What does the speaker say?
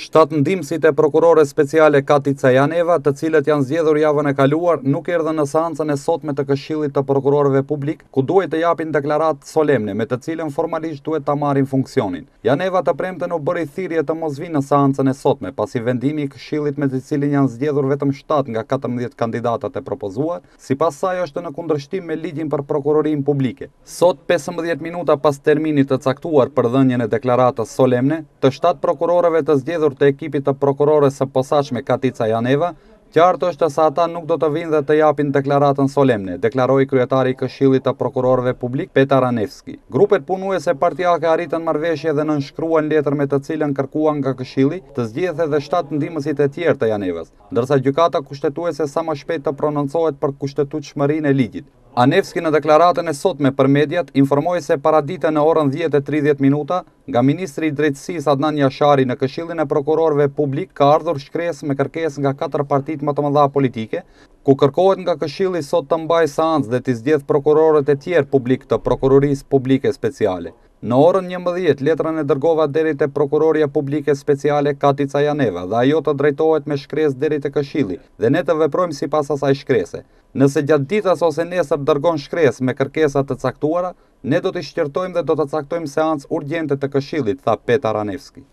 7 ndihmësit e prokurore speciale Katica Janeva, të cilët janë zgjedhur javën e kaluar, nuk erdhën në seancën e sotme të Këshillit të Prokurorëve Publik, ku duhet të japin deklaratë solemne, me të cilën formalisht duhet ta marrin funksionin. Janeva të premten u bëri thirrje të mos vinë në seancën e sotme, pasi vendimi i Këshillit me të cilin janë zgjedhur vetëm 7 nga 14 kandidatat e propozuar, sipas saj është në kundërshtim me ligjin për prokurorinë publike. Sot, 15 minuta pas terminit të caktuar për dhënien e deklaratës solemne, të 7 prokurorëve të zgjedhur të ekipit të prokurores së posaçme Katica Janeva, qartë është se ata nuk do të vinë dhe të japin deklaratën solemne, deklaroi kryetari i Këshillit të Prokurorëve Publik Petar Anevski. Grupet punuese partijake arritën marrëveshje dhe nënshkruan letër me të cilën kërkuan nga Këshilli të zgjidhte edhe 7 ndihmësit e tjerë të Janevës, ndërsa gjykata kushtetuese sa më shpejt të prononcohet për kushtetueshmërinë e ligjit. Anevski në deklaratën e sotme për mediat informoi se paradite në orën 10:30 minuta nga ministri i drejtësisë Adnan Jashari në Këshillin e Prokurorëve Publik ka ardhur shkresë me kërkesë nga 4 partitë më të mëdha politike, ku kërkohet nga Këshilli sot të mbajë seancë dhe të zgjedhë prokurorët e tjerë publik të Prokurorisë Publike Speciale. Në orën 11 letrën e dërgova deri te Prokuroria Publike Speciale Katica Janeva dhe ajo të drejtohet me shkresë deri te Këshilli dhe ne të veprojmë sipas asaj shkrese. Nëse gjatë ditës ose nesër dërgon shkresë me kërkesa të caktuara, ne do të shqyrtojmë dhe do të caktojmë seancë urgjente të Këshillit, tha Petar Anevski.